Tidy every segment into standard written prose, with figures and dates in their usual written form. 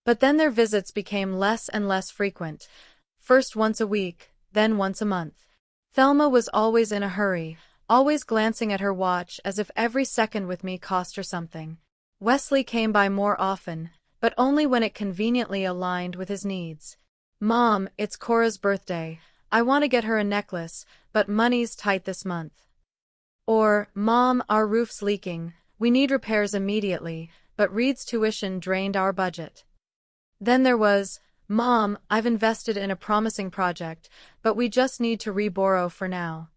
But then their visits became less and less frequent, first once a week, then once a month. Thelma was always in a hurry, always glancing at her watch as if every second with me cost her something. Wesley came by more often, but only when it conveniently aligned with his needs. "Mom, it's Cora's birthday. I want to get her a necklace, but money's tight this month." Or, "Mom, our roof's leaking. We need repairs immediately, but Reed's tuition drained our budget." Then there was, "Mom, I've invested in a promising project, but we just need to re-borrow for now."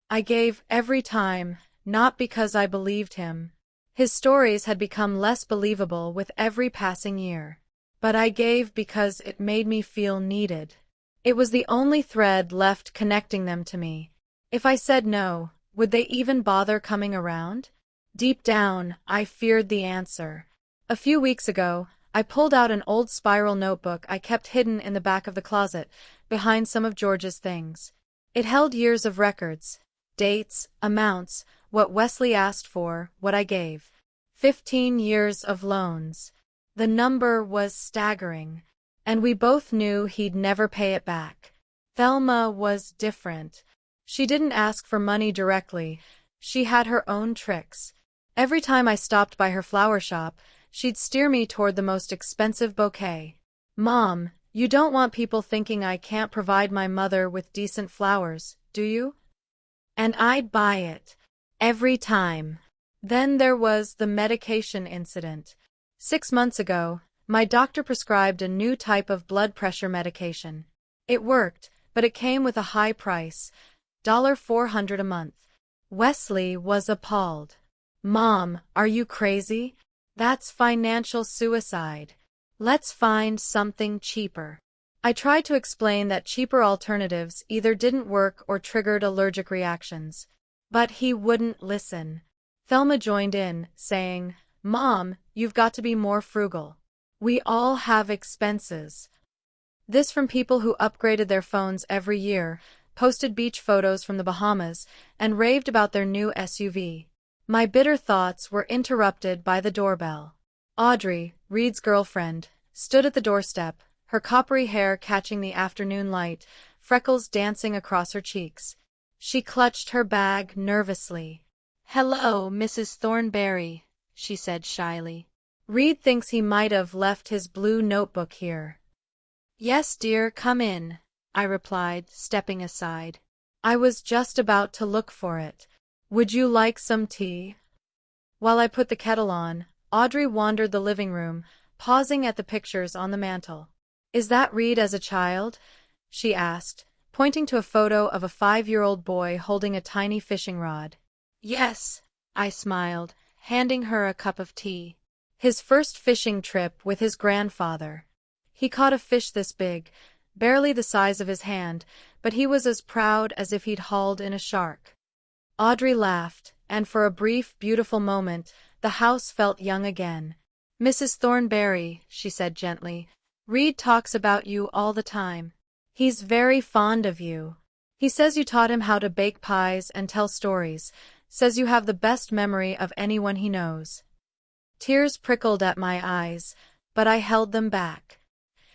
I gave every time, not because I believed him. His stories had become less believable with every passing year. But I gave because it made me feel needed. It was the only thread left connecting them to me. If I said no, would they even bother coming around? Deep down, I feared the answer. A few weeks ago, I pulled out an old spiral notebook I kept hidden in the back of the closet, behind some of George's things. It held years of records, dates, amounts, what Wesley asked for, what I gave. 15 years of loans. The number was staggering, and we both knew he'd never pay it back. Thelma was different. She didn't ask for money directly. She had her own tricks. Every time I stopped by her flower shop, she'd steer me toward the most expensive bouquet. "Mom, you don't want people thinking I can't provide my mother with decent flowers, do you?" And I'd buy it. Every time. Then there was the medication incident. 6 months ago, my doctor prescribed a new type of blood pressure medication. It worked, but it came with a high price, $400 a month. Wesley was appalled. "Mom, are you crazy? That's financial suicide. Let's find something cheaper." I tried to explain that cheaper alternatives either didn't work or triggered allergic reactions. But he wouldn't listen. Thelma joined in, saying, "Mom, you've got to be more frugal. We all have expenses." This from people who upgraded their phones every year, posted beach photos from the Bahamas, and raved about their new SUV. My bitter thoughts were interrupted by the doorbell. Audrey, Reed's girlfriend, stood at the doorstep, her coppery hair catching the afternoon light, freckles dancing across her cheeks. She clutched her bag nervously. "Hello, Mrs. Thornberry," she said shyly. "Reed thinks he might have left his blue notebook here." "Yes, dear, come in," I replied, stepping aside. "I was just about to look for it. Would you like some tea?" While I put the kettle on, Audrey wandered the living room, pausing at the pictures on the mantel. "Is that Reed as a child?" she asked, pointing to a photo of a 5-year-old boy holding a tiny fishing rod. "Yes," I smiled, handing her a cup of tea. "His first fishing trip with his grandfather. He caught a fish this big, barely the size of his hand, but he was as proud as if he'd hauled in a shark." Audrey laughed, and for a brief, beautiful moment, the house felt young again. "Mrs. Thornberry," she said gently, "Reed talks about you all the time. He's very fond of you. He says you taught him how to bake pies and tell stories, says you have the best memory of anyone he knows." Tears prickled at my eyes, but I held them back.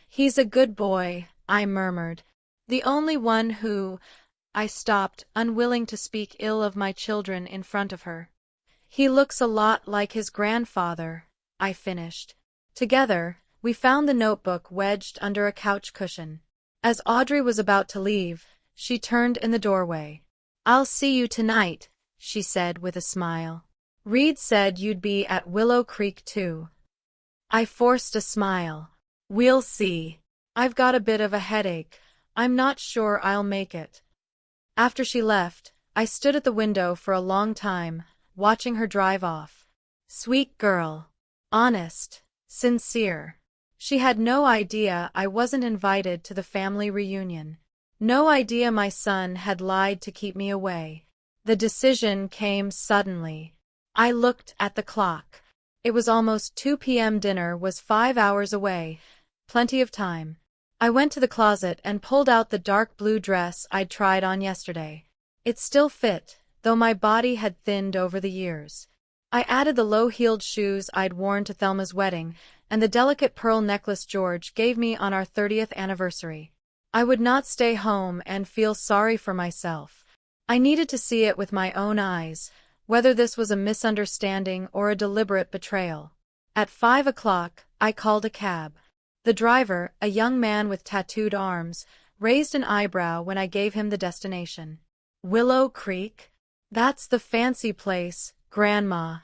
"He's a good boy," I murmured. "The only one who—" I stopped, unwilling to speak ill of my children in front of her. "He looks a lot like his grandfather," I finished. Together, we found the notebook wedged under a couch cushion. As Audrey was about to leave, she turned in the doorway. "I'll see you tonight," she said with a smile. "Reed said you'd be at Willow Creek too." I forced a smile. "We'll see. I've got a bit of a headache. I'm not sure I'll make it." After she left, I stood at the window for a long time, watching her drive off. Sweet girl. Honest. Sincere. She had no idea I wasn't invited to the family reunion. No idea my son had lied to keep me away. The decision came suddenly. I looked at the clock. It was almost 2 p.m. Dinner was 5 hours away. Plenty of time. I went to the closet and pulled out the dark blue dress I'd tried on yesterday. It still fit, though my body had thinned over the years. I added the low-heeled shoes I'd worn to Thelma's wedding, and the delicate pearl necklace George gave me on our 30th anniversary. I would not stay home and feel sorry for myself. I needed to see it with my own eyes, whether this was a misunderstanding or a deliberate betrayal. At 5 o'clock, I called a cab. The driver, a young man with tattooed arms, raised an eyebrow when I gave him the destination. Willow Creek? That's the fancy place, Grandma.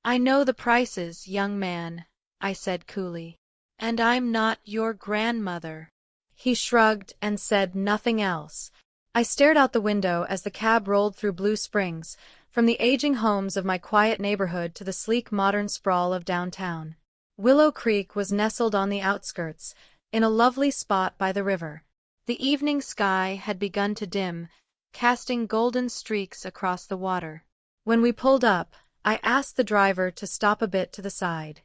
I know the prices, young man, I said coolly. And I'm not your grandmother. He shrugged and said nothing else. I stared out the window as the cab rolled through Blue Springs, from the aging homes of my quiet neighborhood to the sleek modern sprawl of downtown. Willow Creek was nestled on the outskirts, in a lovely spot by the river. The evening sky had begun to dim, casting golden streaks across the water. When we pulled up, I asked the driver to stop a bit to the side.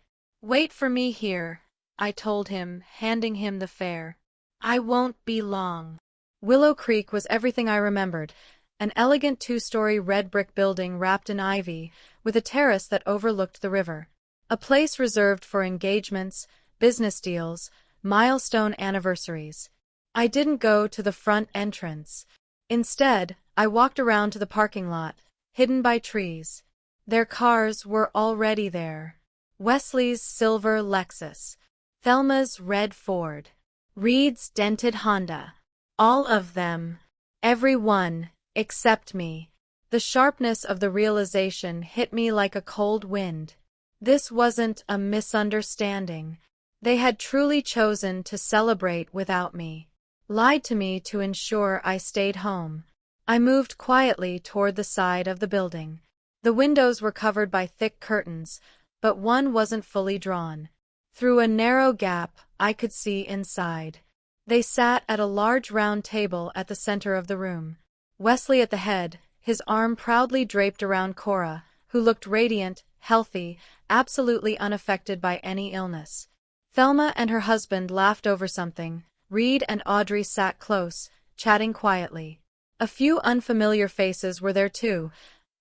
"Wait for me here," I told him, handing him the fare. "I won't be long." Willow Creek was everything I remembered, an elegant two-story red brick building wrapped in ivy, with a terrace that overlooked the river. A place reserved for engagements, business deals, milestone anniversaries. I didn't go to the front entrance. Instead, I walked around to the parking lot, hidden by trees. Their cars were already there. Wesley's silver Lexus, Thelma's red Ford, Reed's dented Honda. All of them. Every one, except me. The sharpness of the realization hit me like a cold wind. This wasn't a misunderstanding. They had truly chosen to celebrate without me. Lied to me to ensure I stayed home. I moved quietly toward the side of the building. The windows were covered by thick curtains, but one wasn't fully drawn. Through a narrow gap, I could see inside. They sat at a large round table at the center of the room. Wesley at the head, his arm proudly draped around Cora, who looked radiant, healthy, absolutely unaffected by any illness. Thelma and her husband laughed over something. Reed and Audrey sat close, chatting quietly. A few unfamiliar faces were there too,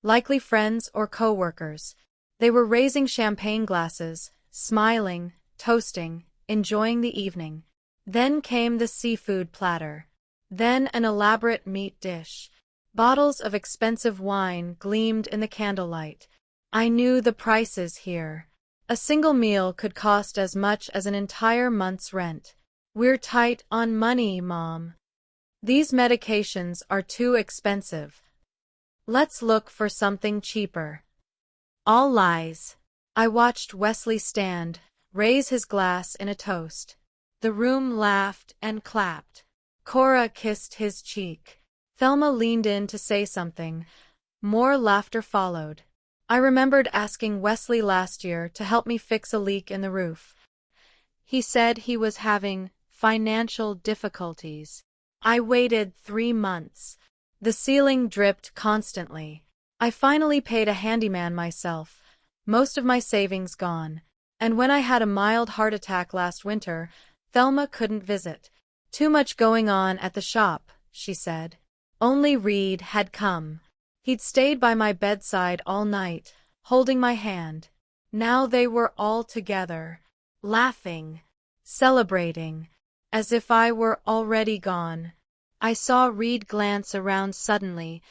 likely friends or co-workers. They were raising champagne glasses, smiling, toasting, enjoying the evening. Then came the seafood platter. Then an elaborate meat dish. Bottles of expensive wine gleamed in the candlelight. I knew the prices here. A single meal could cost as much as an entire month's rent. "We're tight on money, Mom. These medications are too expensive. Let's look for something cheaper." All lies. I watched Wesley stand, raise his glass in a toast. The room laughed and clapped. Cora kissed his cheek. Thelma leaned in to say something. More laughter followed. I remembered asking Wesley last year to help me fix a leak in the roof. He said he was having financial difficulties. I waited 3 months. The ceiling dripped constantly. I finally paid a handyman myself, most of my savings gone. And when I had a mild heart attack last winter, Thelma couldn't visit. "Too much going on at the shop," she said. Only Reed had come. He'd stayed by my bedside all night, holding my hand. Now they were all together, laughing, celebrating, as if I were already gone. I saw Reed glance around suddenly,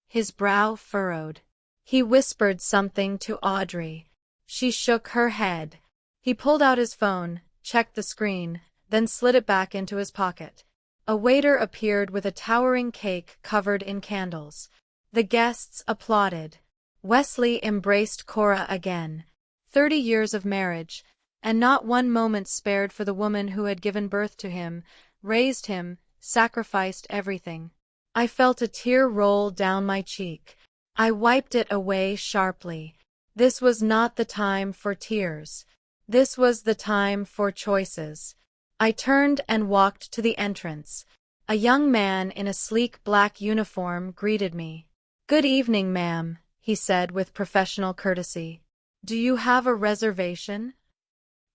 his brow furrowed. He whispered something to Audrey. She shook her head. He pulled out his phone, checked the screen, then slid it back into his pocket. A waiter appeared with a towering cake covered in candles. The guests applauded. Wesley embraced Cora again. 30 years of marriage, and not one moment spared for the woman who had given birth to him, raised him, sacrificed everything. I felt a tear roll down my cheek. I wiped it away sharply. This was not the time for tears. This was the time for choices. I turned and walked to the entrance. A young man in a sleek black uniform greeted me. "Good evening, ma'am," he said with professional courtesy. "Do you have a reservation?"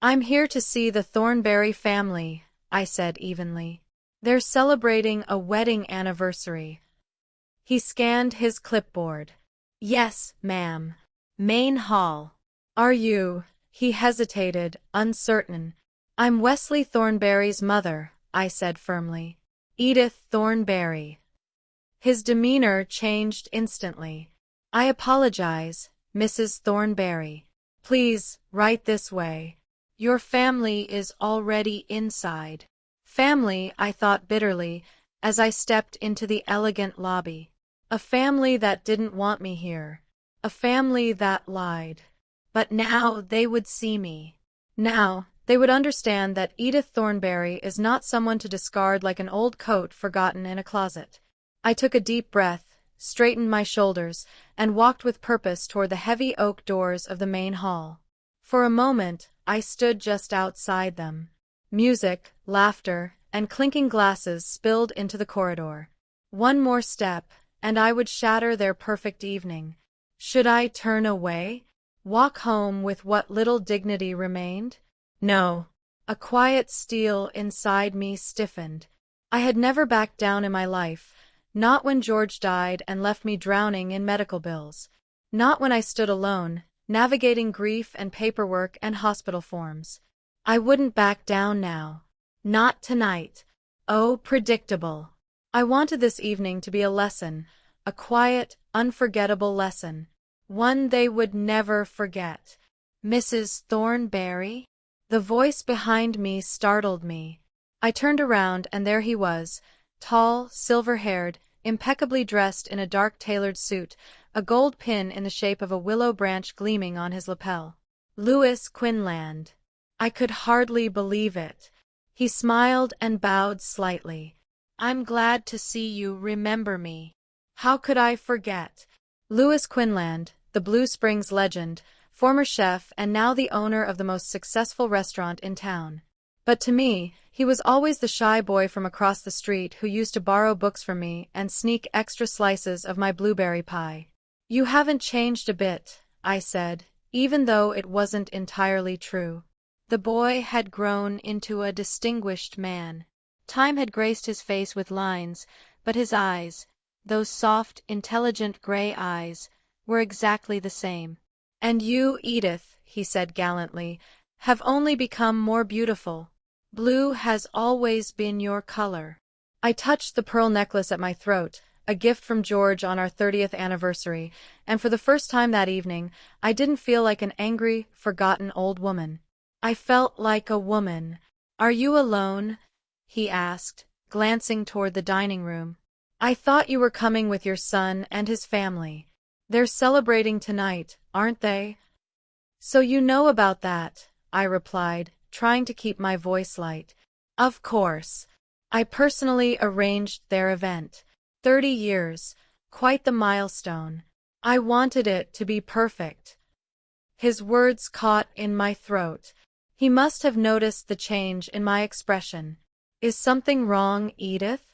"I'm here to see the Thornberry family," I said evenly. "They're celebrating a wedding anniversary." He scanned his clipboard. "Yes, ma'am. Main hall." "Are you He hesitated, uncertain. I'm Wesley Thornberry's mother, I said firmly. Edith Thornberry. His demeanor changed instantly. I apologize, Mrs. Thornberry. Please, right this way. Your family is already inside. Family, I thought bitterly, as I stepped into the elegant lobby. A family that didn't want me here. A family that lied. But now they would see me. Now, they would understand that Edith Thornberry is not someone to discard like an old coat forgotten in a closet. I took a deep breath, straightened my shoulders, and walked with purpose toward the heavy oak doors of the main hall. For a moment, I stood just outside them. Music, laughter, and clinking glasses spilled into the corridor. One more step, and I would shatter their perfect evening. Should I turn away? Walk home with what little dignity remained? No. A quiet steel inside me stiffened. I had never backed down in my life, not when George died and left me drowning in medical bills. Not when I stood alone, navigating grief and paperwork and hospital forms. I wouldn't back down now. Not tonight. Oh, predictable. I wanted this evening to be a lesson, a quiet, unforgettable lesson. One they would never forget. Mrs. Thornberry? The voice behind me startled me. I turned around and there he was, tall, silver-haired, impeccably dressed in a dark tailored suit, a gold pin in the shape of a willow branch gleaming on his lapel. Louis Quinlan. I could hardly believe it. He smiled and bowed slightly. I'm glad to see you remember me. How could I forget? Louis Quinlan, the Blue Springs legend, former chef and now the owner of the most successful restaurant in town. But to me, he was always the shy boy from across the street who used to borrow books from me and sneak extra slices of my blueberry pie. You haven't changed a bit, I said, even though it wasn't entirely true. The boy had grown into a distinguished man. Time had graced his face with lines, but his eyes, those soft, intelligent gray eyes, were exactly the same. And you, Edith, he said gallantly, have only become more beautiful. Blue has always been your color. I touched the pearl necklace at my throat, a gift from George on our 30th anniversary, and for the first time that evening, I didn't feel like an angry, forgotten old woman. I felt like a woman. Are you alone? He asked, glancing toward the dining room. I thought you were coming with your son and his family. They're celebrating tonight, aren't they? So you know about that, I replied, trying to keep my voice light. Of course. I personally arranged their event. 30 years, quite the milestone. I wanted it to be perfect. His words caught in my throat. He must have noticed the change in my expression. Is something wrong, Edith?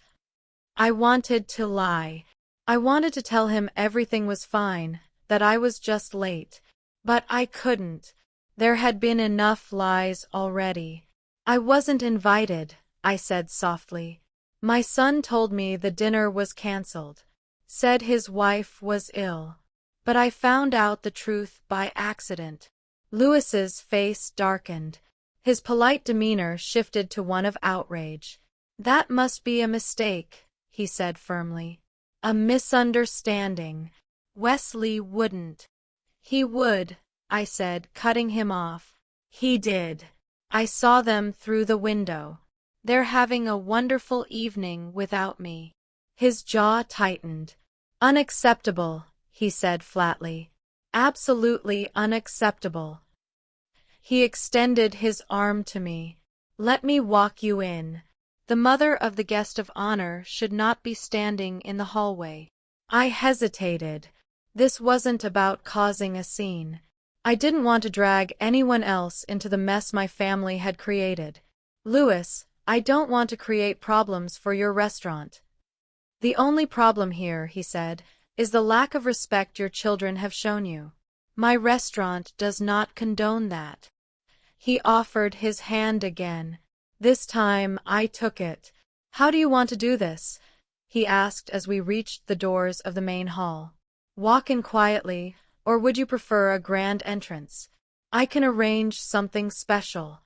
I wanted to lie. I wanted to tell him everything was fine, that I was just late. But I couldn't. There had been enough lies already. I wasn't invited, I said softly. My son told me the dinner was canceled. Said his wife was ill. But I found out the truth by accident. Louis's face darkened. His polite demeanor shifted to one of outrage. That must be a mistake, he said firmly. A misunderstanding. Wesley wouldn't. He would, I said, cutting him off. He did. I saw them through the window. They're having a wonderful evening without me. His jaw tightened. Unacceptable, he said flatly. Absolutely unacceptable. He extended his arm to me. Let me walk you in. The mother of the guest of honor should not be standing in the hallway. I hesitated. This wasn't about causing a scene. I didn't want to drag anyone else into the mess my family had created. Louis, I don't want to create problems for your restaurant. The only problem here, he said, is the lack of respect your children have shown you. My restaurant does not condone that. He offered his hand again. This time I took it. How do you want to do this? He asked as we reached the doors of the main hall. Walk in quietly, or would you prefer a grand entrance? I can arrange something special.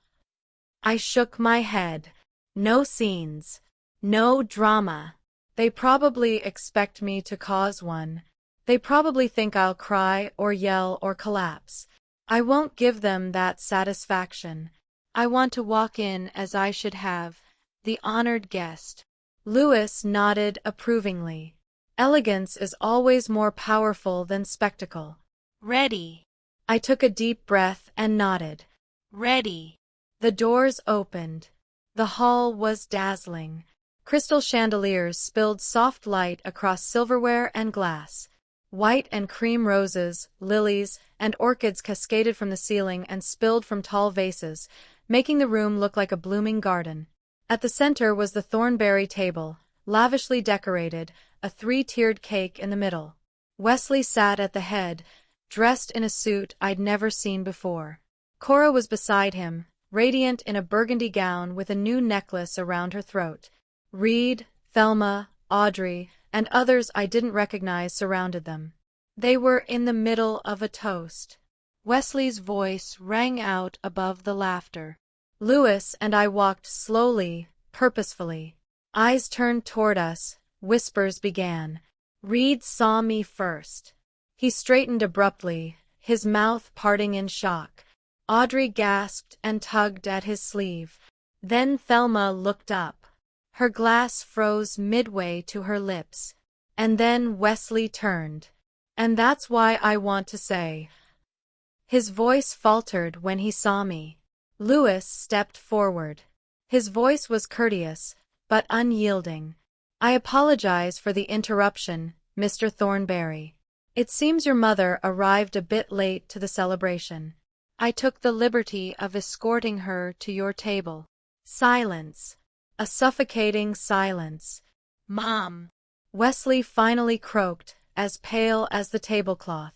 I shook my head. No scenes. No drama. They probably expect me to cause one. They probably think I'll cry or yell or collapse. I won't give them that satisfaction. I want to walk in as I should have, the honored guest. Louis nodded approvingly. Elegance is always more powerful than spectacle. Ready. I took a deep breath and nodded. Ready. The doors opened. The hall was dazzling. Crystal chandeliers spilled soft light across silverware and glass. White and cream roses, lilies, and orchids cascaded from the ceiling and spilled from tall vases, making the room look like a blooming garden. At the center was the thornberry table, lavishly decorated, a three-tiered cake in the middle. Wesley sat at the head, dressed in a suit I'd never seen before. Cora was beside him, radiant in a burgundy gown with a new necklace around her throat. Reed, Thelma, Audrey, and others I didn't recognize surrounded them. They were in the middle of a toast. Wesley's voice rang out above the laughter. Louis and I walked slowly, purposefully. Eyes turned toward us, whispers began. Reed saw me first. He straightened abruptly, his mouth parting in shock. Audrey gasped and tugged at his sleeve. Then Thelma looked up. Her glass froze midway to her lips. And then Wesley turned. And that's why I want to say. His voice faltered when he saw me. Louis stepped forward. His voice was courteous, but unyielding. I apologize for the interruption, Mr. Thornberry. It seems your mother arrived a bit late to the celebration. I took the liberty of escorting her to your table. Silence. A suffocating silence. Mom. Wesley finally croaked, as pale as the tablecloth.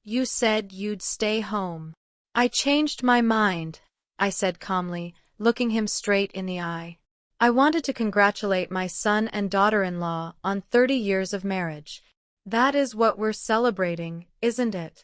You said you'd stay home. I changed my mind, I said calmly, looking him straight in the eye. I wanted to congratulate my son and daughter-in-law on 30 years of marriage. That is what we're celebrating, isn't it?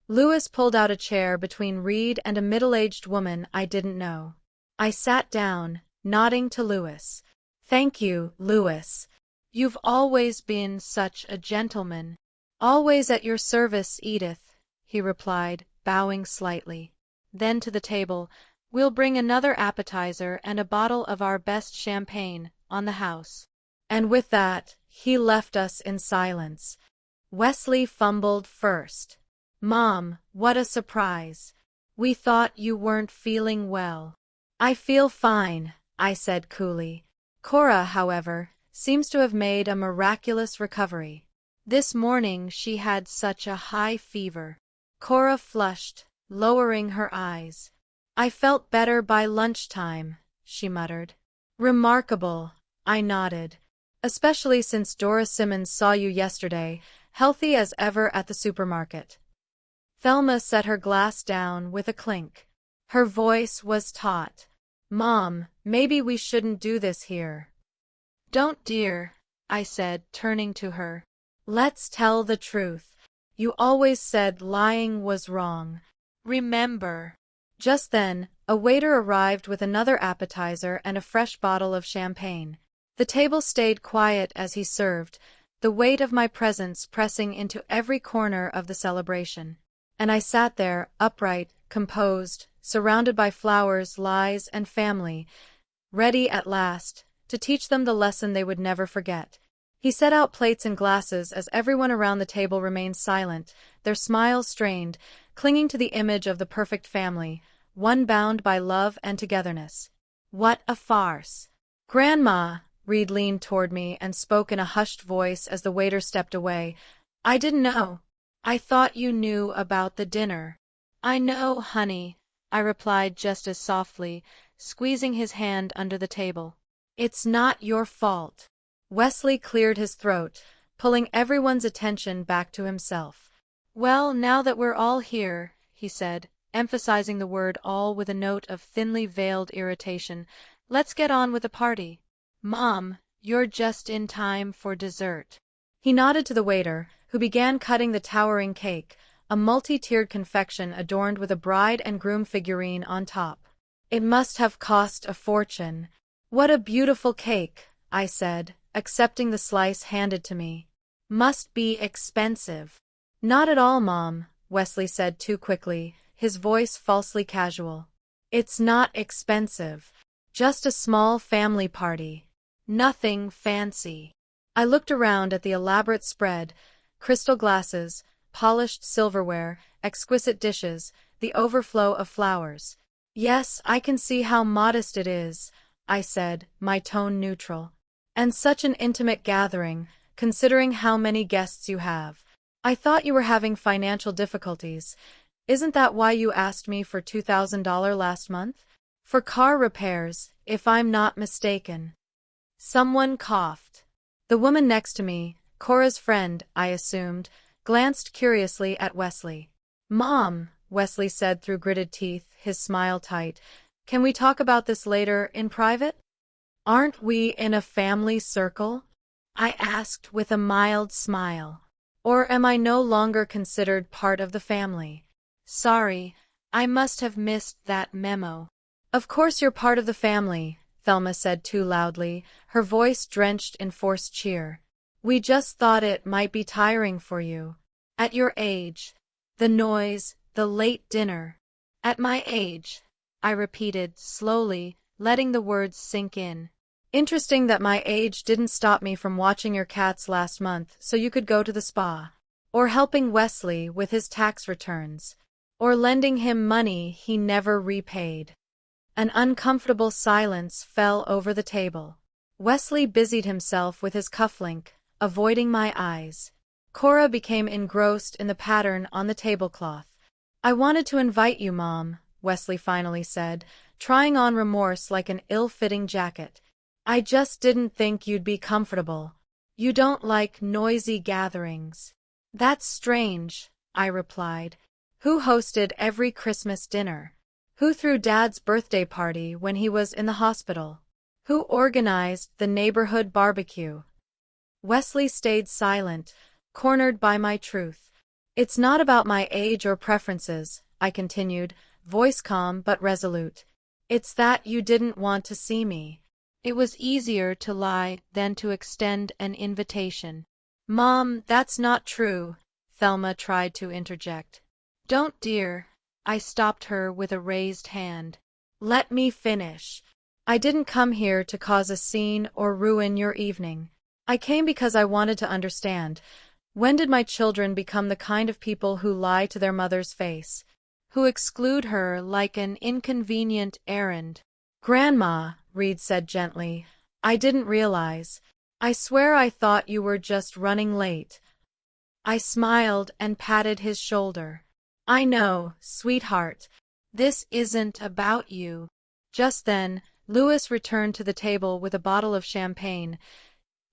Louis pulled out a chair between Reed and a middle-aged woman I didn't know. I sat down, nodding to Louis. Thank you, Louis. You've always been such a gentleman. Always at your service, Edith, he replied, bowing slightly. Then to the table, we'll bring another appetizer and a bottle of our best champagne, on the house. And with that, he left us in silence. Wesley fumbled first. Mom, what a surprise. We thought you weren't feeling well. I feel fine, I said coolly. Cora, however, seems to have made a miraculous recovery. This morning she had such a high fever. Cora flushed, lowering her eyes. I felt better by lunchtime, she muttered. Remarkable, I nodded. Especially since Dora Simmons saw you yesterday, healthy as ever at the supermarket. Thelma set her glass down with a clink. Her voice was taut. Mom, maybe we shouldn't do this here. Don't, dear, I said, turning to her. Let's tell the truth. You always said lying was wrong. Remember. Just then, a waiter arrived with another appetizer and a fresh bottle of champagne. The table stayed quiet as he served, the weight of my presence pressing into every corner of the celebration. And I sat there, upright, composed, surrounded by flowers, lies, and family, ready at last to teach them the lesson they would never forget. He set out plates and glasses as everyone around the table remained silent, their smiles strained, clinging to the image of the perfect family, one bound by love and togetherness. What a farce! Grandma, Reed leaned toward me and spoke in a hushed voice as the waiter stepped away. I didn't know. I thought you knew about the dinner. I know, honey, I replied just as softly, squeezing his hand under the table. It's not your fault. Wesley cleared his throat, pulling everyone's attention back to himself. Well, now that we're all here, he said, emphasizing the word all with a note of thinly veiled irritation, let's get on with the party. Mom, you're just in time for dessert. He nodded to the waiter, who began cutting the towering cake, a multi-tiered confection adorned with a bride and groom figurine on top. It must have cost a fortune. What a beautiful cake, I said, accepting the slice handed to me. Must be expensive. Not at all, Mom, Wesley said too quickly, his voice falsely casual. It's not expensive. Just a small family party. Nothing fancy. I looked around at the elaborate spread, crystal glasses, polished silverware, exquisite dishes, the overflow of flowers. Yes, I can see how modest it is, I said, my tone neutral. And such an intimate gathering, considering how many guests you have. I thought you were having financial difficulties. Isn't that why you asked me for $2,000 last month? For car repairs, if I'm not mistaken. Someone coughed. The woman next to me, Cora's friend, I assumed, glanced curiously at Wesley. Mom, Wesley said through gritted teeth, his smile tight, can we talk about this later, in private? Aren't we in a family circle? I asked with a mild smile. Or am I no longer considered part of the family? Sorry, I must have missed that memo. Of course you're part of the family, Thelma said too loudly, her voice drenched in forced cheer. We just thought it might be tiring for you. At your age. The noise, the late dinner. At my age, I repeated slowly, letting the words sink in. Interesting that my age didn't stop me from watching your cats last month so you could go to the spa. Or helping Wesley with his tax returns. Or lending him money he never repaid. An uncomfortable silence fell over the table. Wesley busied himself with his cufflink, avoiding my eyes. Cora became engrossed in the pattern on the tablecloth. I wanted to invite you, Mom, Wesley finally said, trying on remorse like an ill-fitting jacket. I just didn't think you'd be comfortable. You don't like noisy gatherings. That's strange, I replied. Who hosted every Christmas dinner? Who threw Dad's birthday party when he was in the hospital? Who organized the neighborhood barbecue? Wesley stayed silent, cornered by my truth. It's not about my age or preferences, I continued, voice calm but resolute. It's that you didn't want to see me. It was easier to lie than to extend an invitation. Mom, that's not true, Thelma tried to interject. Don't, dear. I stopped her with a raised hand. Let me finish. I didn't come here to cause a scene or ruin your evening. I came because I wanted to understand. When did my children become the kind of people who lie to their mother's face? Who exclude her like an inconvenient errand? Grandma, Reed said gently, I didn't realize. I swear I thought you were just running late. I smiled and patted his shoulder. I know, sweetheart. This isn't about you. Just then, Louis returned to the table with a bottle of champagne,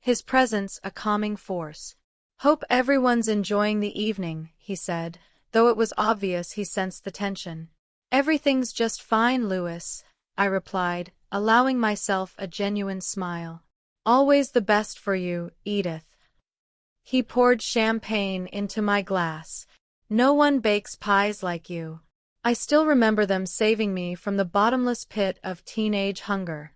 his presence a calming force. Hope everyone's enjoying the evening, he said, though it was obvious he sensed the tension. Everything's just fine, Louis, I replied, allowing myself a genuine smile. Always the best for you, Edith. He poured champagne into my glass. No one bakes pies like you. I still remember them saving me from the bottomless pit of teenage hunger.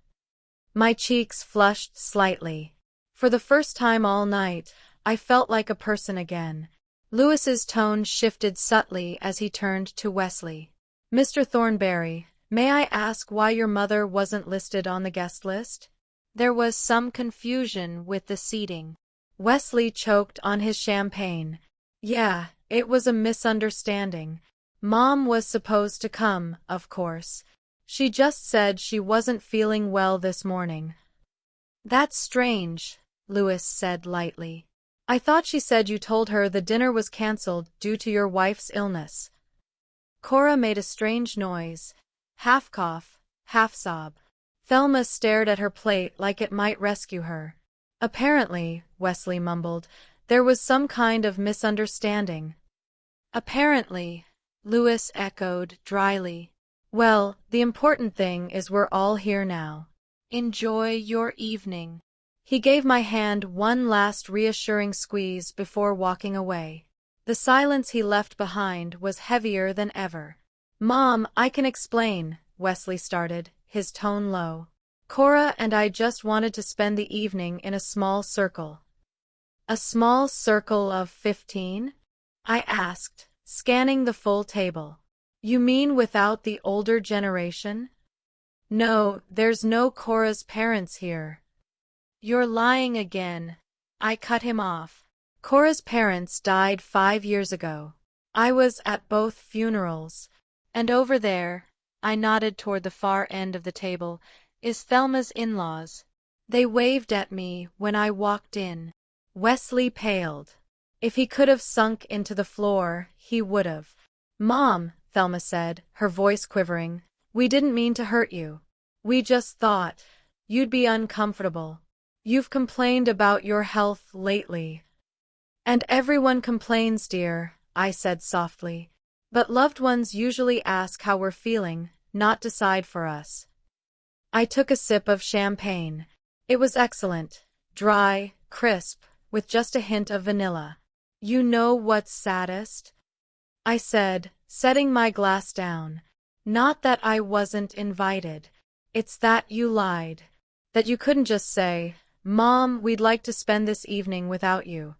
My cheeks flushed slightly. For the first time all night, I felt like a person again. Louis's tone shifted subtly as he turned to Wesley. Mr. Thornberry, may I ask why your mother wasn't listed on the guest list? There was some confusion with the seating. Wesley choked on his champagne. Yeah, it was a misunderstanding. Mom was supposed to come, of course. She just said she wasn't feeling well this morning. That's strange, Louis said lightly. I thought she said you told her the dinner was cancelled due to your wife's illness. Cora made a strange noise, half cough, half sob. Thelma stared at her plate like it might rescue her. Apparently, Wesley mumbled, there was some kind of misunderstanding. Apparently, Louis echoed dryly. Well, the important thing is we're all here now. Enjoy your evening. He gave my hand one last reassuring squeeze before walking away. The silence he left behind was heavier than ever. Mom, I can explain, Wesley started, his tone low. Cora and I just wanted to spend the evening in a small circle. A small circle of 15? I asked, scanning the full table. You mean without the older generation? No, there's no Cora's parents here. You're lying again. I cut him off. Cora's parents died 5 years ago. I was at both funerals. And over there, I nodded toward the far end of the table, is Thelma's in-laws. They waved at me when I walked in. Wesley paled. If he could have sunk into the floor, he would have. Mom, Thelma said, her voice quivering, we didn't mean to hurt you. We just thought you'd be uncomfortable. You've complained about your health lately. And everyone complains, dear, I said softly. But loved ones usually ask how we're feeling, not decide for us. I took a sip of champagne. It was excellent, dry, crisp, with just a hint of vanilla. You know what's saddest? I said, setting my glass down. Not that I wasn't invited. It's that you lied. That you couldn't just say, Mom, we'd like to spend this evening without you.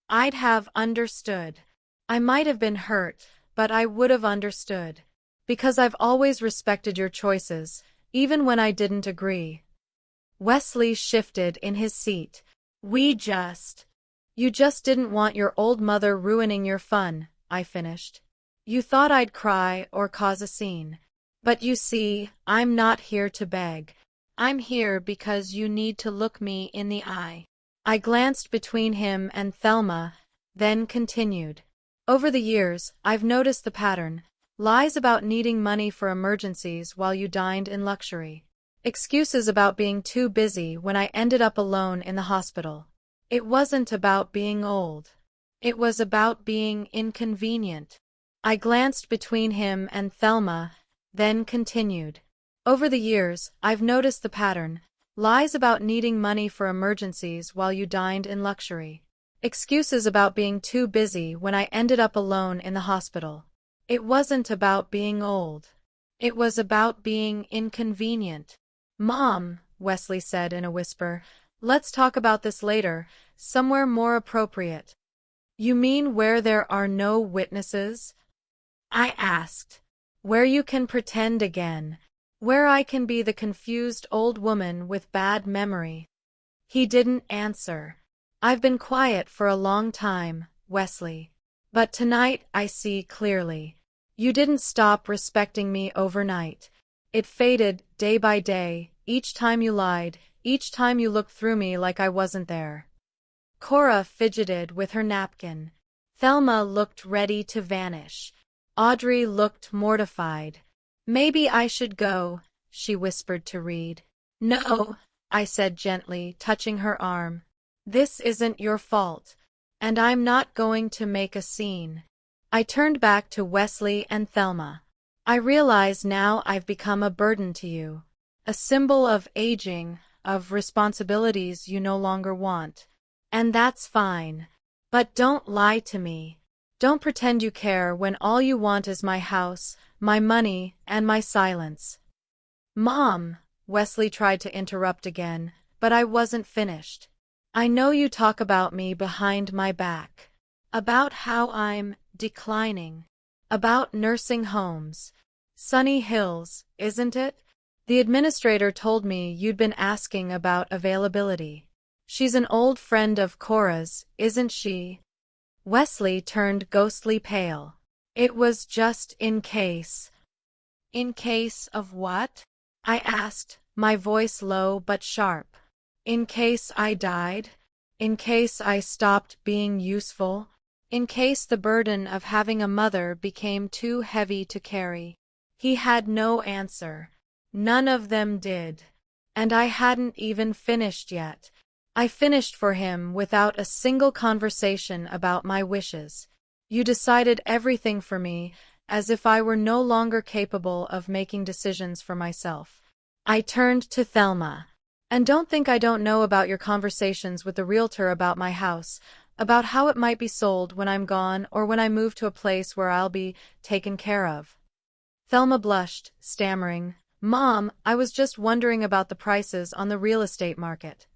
I'd have understood. I might have been hurt, but I would have understood. Because I've always respected your choices, even when I didn't agree. Wesley shifted in his seat. You just didn't want your old mother ruining your fun, I finished. You thought I'd cry or cause a scene. But you see, I'm not here to beg. I'm here because you need to look me in the eye. I glanced between him and Thelma, then continued. Over the years, I've noticed the pattern. Lies about needing money for emergencies while you dined in luxury. Excuses about being too busy when I ended up alone in the hospital. It wasn't about being old. It was about being inconvenient. I glanced between him and Thelma, then continued. Over the years, I've noticed the pattern. Lies about needing money for emergencies while you dined in luxury. Excuses about being too busy when I ended up alone in the hospital. It wasn't about being old. It was about being inconvenient. Mom, Wesley said in a whisper, let's talk about this later, somewhere more appropriate. You mean where there are no witnesses? I asked. Where you can pretend again. Where I can be the confused old woman with bad memory. He didn't answer. I've been quiet for a long time, Wesley. But tonight I see clearly. You didn't stop respecting me overnight. It faded day by day, each time you lied, each time you looked through me like I wasn't there. Cora fidgeted with her napkin. Thelma looked ready to vanish. Audrey looked mortified. Maybe I should go, she whispered to Reed. No, I said gently, touching her arm. This isn't your fault, and I'm not going to make a scene. I turned back to Wesley and Thelma. I realize now I've become a burden to you. A symbol of aging, of responsibilities you no longer want. And that's fine. But don't lie to me. Don't pretend you care when all you want is my house, my money, and my silence. Mom, Wesley tried to interrupt again, but I wasn't finished. I know you talk about me behind my back. About how I'm declining. About nursing homes. Sunny Hills, isn't it? The administrator told me you'd been asking about availability. She's an old friend of Cora's, isn't she? Wesley turned ghostly pale. It was just in case. In case of what? I asked, my voice low but sharp. In case I died? In case I stopped being useful? In case the burden of having a mother became too heavy to carry? He had no answer. None of them did. And I hadn't even finished yet. I finished for him without a single conversation about my wishes. You decided everything for me, as if I were no longer capable of making decisions for myself. I turned to Thelma. And don't think I don't know about your conversations with the realtor about my house. about how it might be sold when I'm gone or when I move to a place where I'll be taken care of. Thelma blushed, stammering, "Mom, I was just wondering about the prices on the real estate market."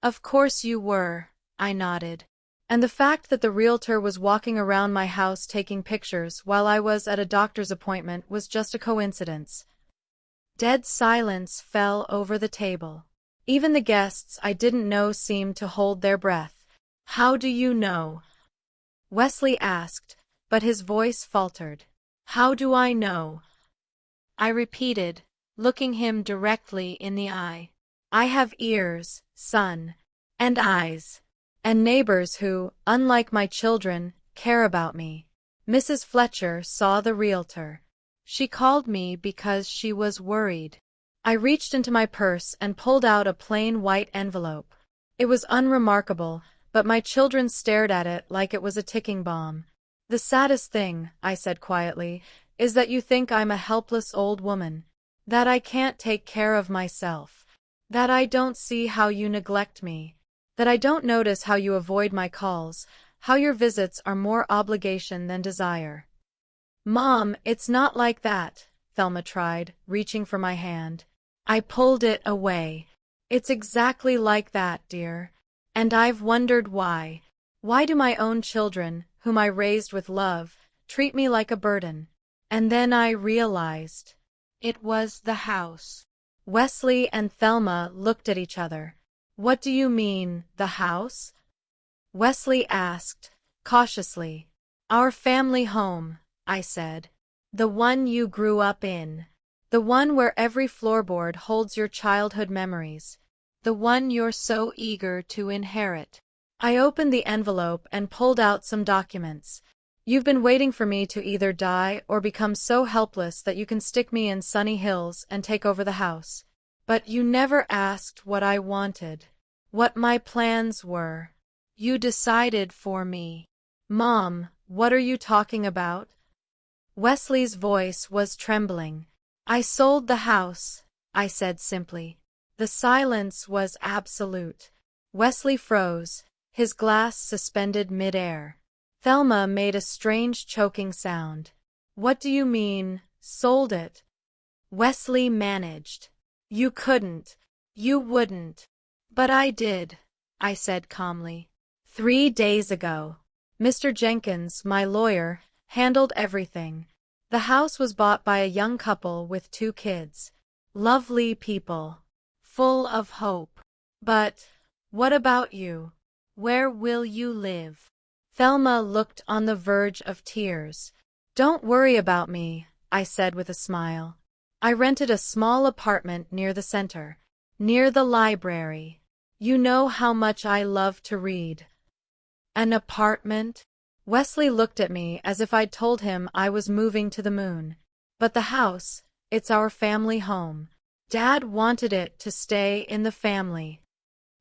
"Of course you were," I nodded. "And the fact that the realtor was walking around my house taking pictures while I was at a doctor's appointment was just a coincidence." Dead silence fell over the table. Even the guests I didn't know seemed to hold their breath. "How do you know?" Wesley asked, but his voice faltered. "How do I know?" I repeated, looking him directly in the eye. "I have ears, son, and eyes, and neighbors who, unlike my children, care about me." Mrs. Fletcher saw the realtor. She called me because she was worried. I reached into my purse and pulled out a plain white envelope. It was unremarkable, but my children stared at it like it was a ticking bomb. "The saddest thing," I said quietly, "is that you think I'm a helpless old woman. That I can't take care of myself. That I don't see how you neglect me. That I don't notice how you avoid my calls, how your visits are more obligation than desire." "Mom, it's not like that," Thelma tried, reaching for my hand. I pulled it away. "It's exactly like that, dear. And I've wondered why. Why do my own children, whom I raised with love, treat me like a burden?" And then I realized. It was the house. Wesley and Thelma looked at each other. "What do you mean, the house?" Wesley asked, cautiously. "Our family home," I said. "The one you grew up in. The one where every floorboard holds your childhood memories. The one you're so eager to inherit." I opened the envelope and pulled out some documents. "You've been waiting for me to either die or become so helpless that you can stick me in Sunny Hills and take over the house. But you never asked what I wanted, what my plans were. You decided for me." "Mom, what are you talking about?" Wesley's voice was trembling. "I sold the house," I said simply. The silence was absolute. Wesley froze, his glass suspended mid-air. Thelma made a strange choking sound. "What do you mean, sold it?" Wesley managed. "You couldn't. You wouldn't." "But I did," I said calmly. 3 days ago. Mr. Jenkins, my lawyer, handled everything. The house was bought by a young couple with 2 kids. Lovely people. Full of hope. But what about you? Where will you live? Thelma looked on the verge of tears. "Don't worry about me," I said with a smile. "I rented a small apartment near the center, near the library. You know how much I love to read." "An apartment?" Wesley looked at me as if I'd told him I was moving to the moon. "But the house, it's our family home. Dad wanted it to stay in the family."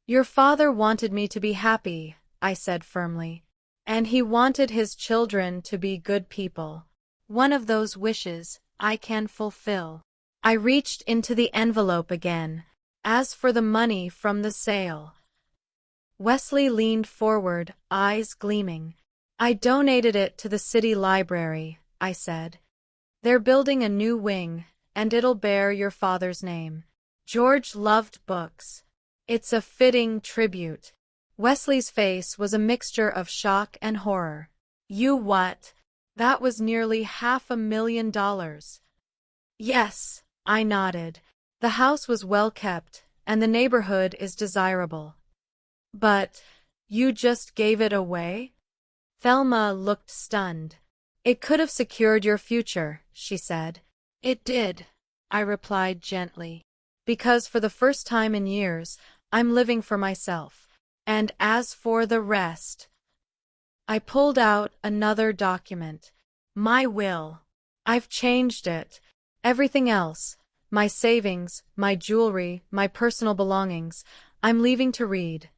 "Your father wanted me to be happy," I said firmly. "And he wanted his children to be good people. One of those wishes I can fulfill." I reached into the envelope again. "As for the money from the sale." Wesley leaned forward, eyes gleaming. "I donated it to the city library," I said. "They're building a new wing, and it'll bear your father's name. George loved books. It's a fitting tribute." Wesley's face was a mixture of shock and horror. "You what? That was nearly $500,000. "Yes," I nodded. "The house was well kept, and the neighborhood is desirable." "But you just gave it away?" Thelma looked stunned. "It could have secured your future," she said. "It did," I replied gently. "Because for the first time in years, I'm living for myself. And as for the rest..." I pulled out another document. "My will. I've changed it. Everything else, my savings, my jewelry, my personal belongings, I'm leaving to Reed."